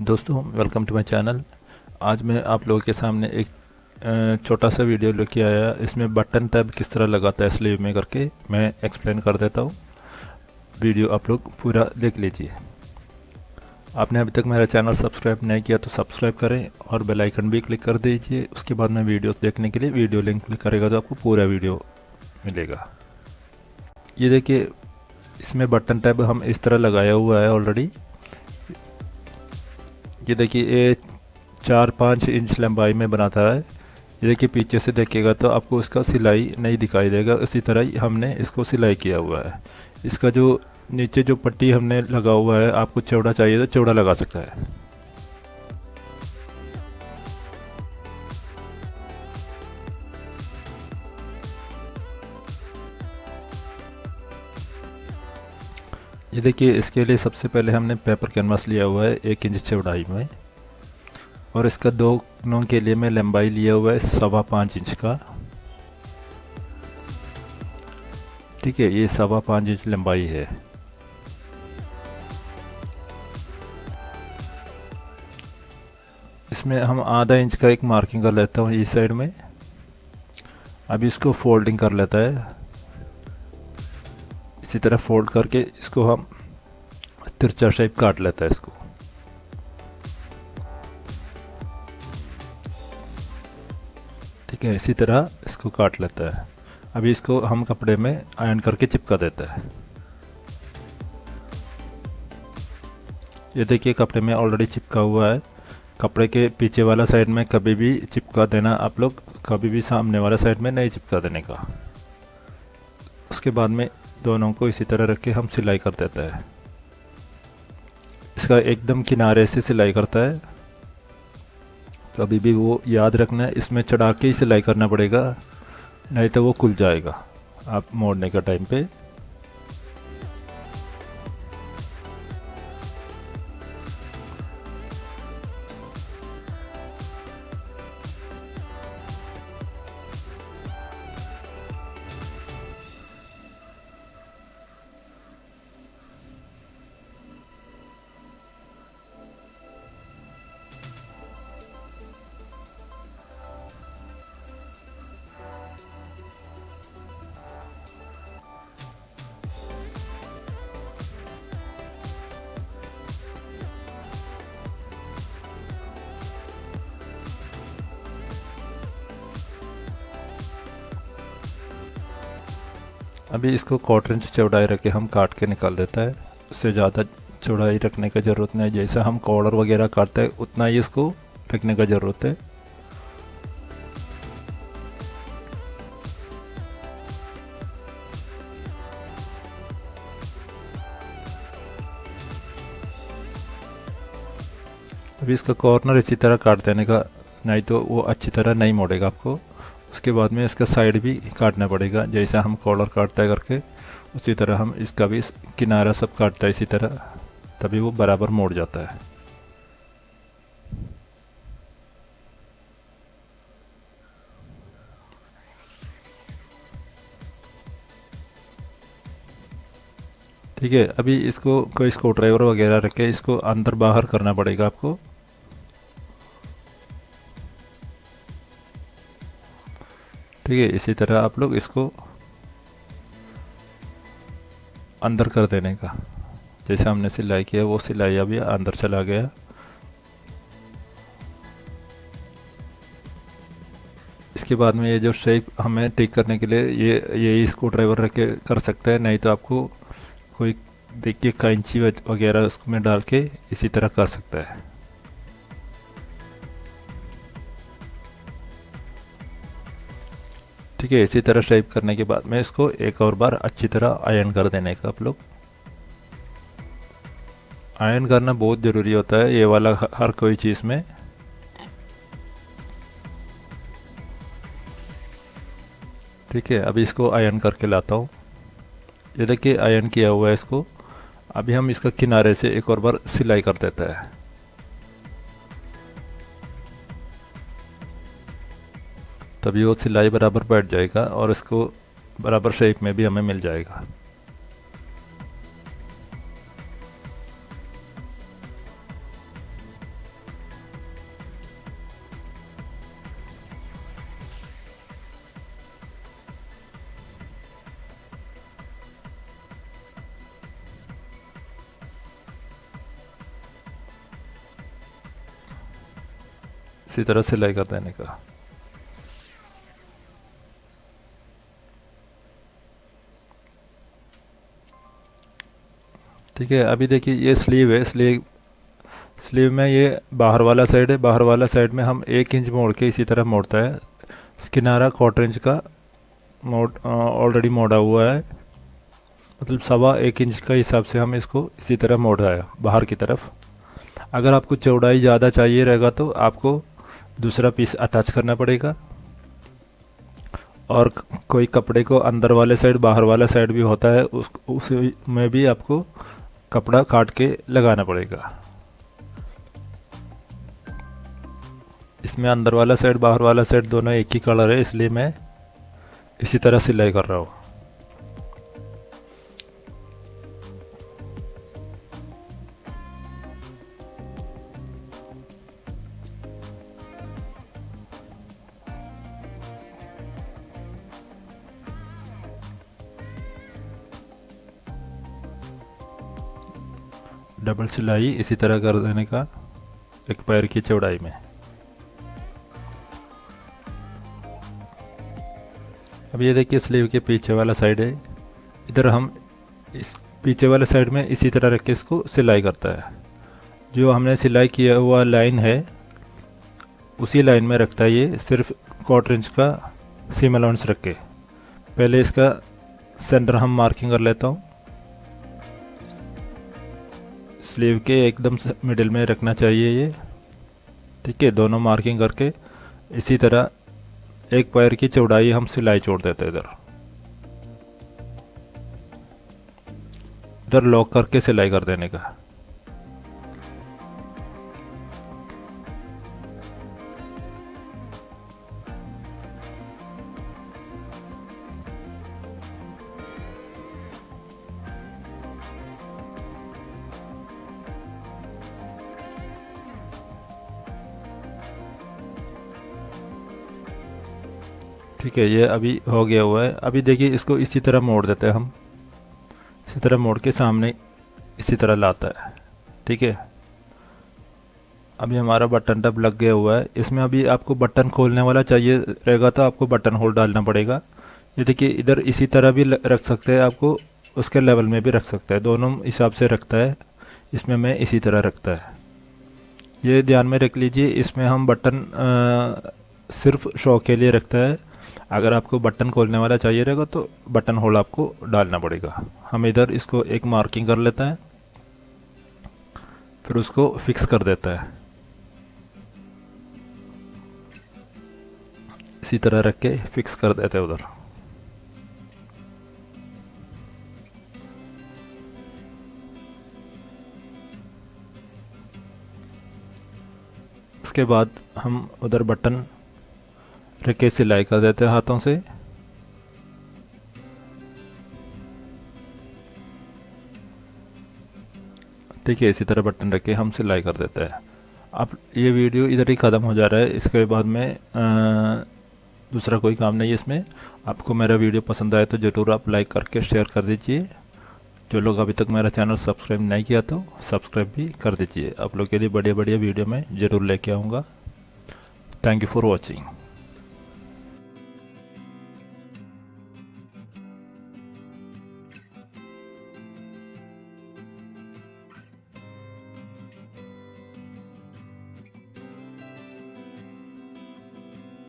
दोस्तों welcome to my channel. आज मैं आप लोगों के सामने एक छोटा सा वीडियो लेके आया। इसमें बटन टैब किस तरह लगाता है स्लीव में करके मैं एक्सप्लेन कर देता हूँ। वीडियो आप लोग पूरा देख लीजिए। आपने अभी तक मेरा चैनल सब्सक्राइब नहीं किया तो सब्सक्राइब करें और बेल आइकन भी क्लिक कर दीजिए। उसके बाद में वीडियो देखने के लिए वीडियो लिंक क्लिक करेगा तो आपको पूरा वीडियो मिलेगा। ये देखिए, इसमें बटन टैब हम इस तरह लगाया हुआ है ऑलरेडी। ये देखिए, ये 4-5 इंच लंबाई में बनाता है। ये देखिए, पीछे से देखिएगा तो आपको इसका सिलाई नहीं दिखाई देगा। इसी तरह ही हमने इसको सिलाई किया हुआ है। इसका जो नीचे जो पट्टी हमने लगा हुआ है, आपको चौड़ा चाहिए तो चौड़ा लगा सकता है। ये देखिए, इसके लिए सबसे पहले हमने पेपर कैनवास लिया हुआ है 1 इंच चौड़ाई में, और इसका दोनों के लिए मैं लंबाई लिया हुआ है 5.25 इंच का। ठीक है, ये 5.25 इंच लंबाई है। इसमें हम आधा इंच का एक मार्किंग कर लेता हूँ इस साइड में। अभी इसको फोल्डिंग कर लेता है। इसी तरह फोल्ड करके इसको हम तिरछा शेप काट लेता है इसको। ठीक है, इसी तरह इसको काट लेता है। अभी इसको हम कपड़े में आयरन करके चिपका देता है। ये देखिए, कपड़े में ऑलरेडी चिपका हुआ है। कपड़े के पीछे वाला साइड में कभी भी चिपका देना आप लोग, कभी भी सामने वाला साइड में नहीं चिपका देने का। उसके बाद में दोनों को इसी तरह रख के हम सिलाई कर देता है। इसका एकदम किनारे से सिलाई करता है। कभी भी वो याद रखना है, इसमें चढ़ा के ही सिलाई करना पड़ेगा, नहीं तो वो खुल जाएगा आप मोड़ने का टाइम पे। अभी इसको 1/4 इंच चौड़ाई रख के हम काट के निकाल देता है। उससे ज़्यादा चौड़ाई रखने की ज़रूरत नहीं। जैसा हम कॉलर वगैरह काटते हैं उतना ही इसको रखने का ज़रूरत है। अभी इसका कॉर्नर इसी तरह काट देने का, नहीं तो वो अच्छी तरह नहीं मोड़ेगा आपको। उसके बाद में इसका साइड भी काटना पड़ेगा, जैसा हम कॉलर काटता है करके उसी तरह हम इसका भी किनारा सब काटता है इसी तरह, तभी वो बराबर मोड़ जाता है। ठीक है, अभी इसको कोई स्क्रू ड्राइवर वगैरह रख के इसको अंदर बाहर करना पड़ेगा आपको। ठीक है, इसी तरह आप लोग इसको अंदर कर देने का। जैसे हमने सिलाई किया वो सिलाई अभी अंदर चला गया। इसके बाद में ये जो शेप हमें ठीक करने के लिए ये स्क्रू ड्राइवर रख के कर सकते हैं, नहीं तो आपको कोई देखिए कैंची वगैरह उसमें डाल के इसी तरह कर सकता है। ठीक है, इसी तरह शेप करने के बाद में इसको एक और बार अच्छी तरह आयरन कर देने का आप लोग। आयरन करना बहुत ज़रूरी होता है ये वाला हर कोई चीज़ में। ठीक है, अभी इसको आयरन करके लाता हूँ। ये देखिए, आयरन किया हुआ है इसको। अभी हम इसका किनारे से एक और बार सिलाई कर देता है। तभी वो सिलाई बराबर बैठ जाएगा और इसको बराबर शेप में भी हमें मिल जाएगा। इसी तरह सिलाई कर देने का। ठीक है, अभी देखिए ये स्लीव है, स्लीव में ये बाहर वाला साइड है, बाहर वाला साइड में हम 1 इंच मोड़ के इसी तरह मोड़ता है। किनारा 1/4 इंच का मोड़ ऑलरेडी मोड़ा हुआ है, मतलब 1.25 इंच का हिसाब से हम इसको इसी तरह मोड़ रहा है बाहर की तरफ। अगर आपको चौड़ाई ज़्यादा चाहिए रहेगा तो आपको दूसरा पीस अटैच करना पड़ेगा, और कोई कपड़े को अंदर वाले साइड बाहर वाला साइड भी होता है, उस में भी आपको कपड़ा काट के लगाना पड़ेगा। इसमें अंदर वाला साइड बाहर वाला साइड दोनों एक ही कलर है, इसलिए मैं इसी तरह सिलाई कर रहा हूँ। डबल सिलाई इसी तरह कर देने का एक पैर की चौड़ाई में। अब ये देखिए स्लीव के पीछे वाला साइड है, इधर हम इस पीछे वाले साइड में इसी तरह रख के इसको सिलाई करता है। जो हमने सिलाई किया हुआ लाइन है उसी लाइन में रखता है ये, सिर्फ 1/4 इंच का सीम अलाउंस रख के। पहले इसका सेंटर हम मार्किंग कर लेता हूँ। स्लीव के एकदम मिडिल में रखना चाहिए ये, ठीक है। दोनों मार्किंग करके इसी तरह एक पैर की चौड़ाई हम सिलाई छोड़ देते हैं। इधर लॉक करके सिलाई कर देने का। ठीक है, ये अभी हो गया हुआ है। अभी देखिए इसको इसी तरह मोड़ देते हैं हम, इसी तरह मोड़ के सामने इसी तरह लाता है, ठीक है। अभी हमारा बटन टब लग गया हुआ है। इसमें अभी आपको बटन खोलने वाला चाहिए रहेगा तो आपको बटन होल डालना पड़ेगा। ये देखिए इधर इसी तरह भी रख सकते हैं, आपको उसके लेवल में भी रख सकते हैं, दोनों हिसाब से रखता है। इसमें मैं इसी तरह रखता है, ये ध्यान में रख लीजिए। इसमें हम बटन सिर्फ शो के लिए रखता है। अगर आपको बटन खोलने वाला चाहिए रहेगा तो बटन होल आपको डालना पड़ेगा। हम इधर इसको एक मार्किंग कर लेता है, फिर उसको फिक्स कर देता है। इसी तरह रख के फिक्स कर देते हैं उधर। उसके बाद हम उधर बटन रख के सिलाई कर देते हैं हाथों से। ठीक है, इसी तरह बटन रख के हम सिलाई कर देते हैं। अब ये वीडियो इधर ही ख़त्म हो जा रहा है। इसके बाद में दूसरा कोई काम नहीं है इसमें। आपको मेरा वीडियो पसंद आए तो ज़रूर आप लाइक करके शेयर कर दीजिए। जो लोग अभी तक मेरा चैनल सब्सक्राइब नहीं किया तो सब्सक्राइब भी कर दीजिए। आप लोग के लिए बढ़िया बढ़िया वीडियो मैं ज़रूर लेके आऊँगा। Thank you for watching.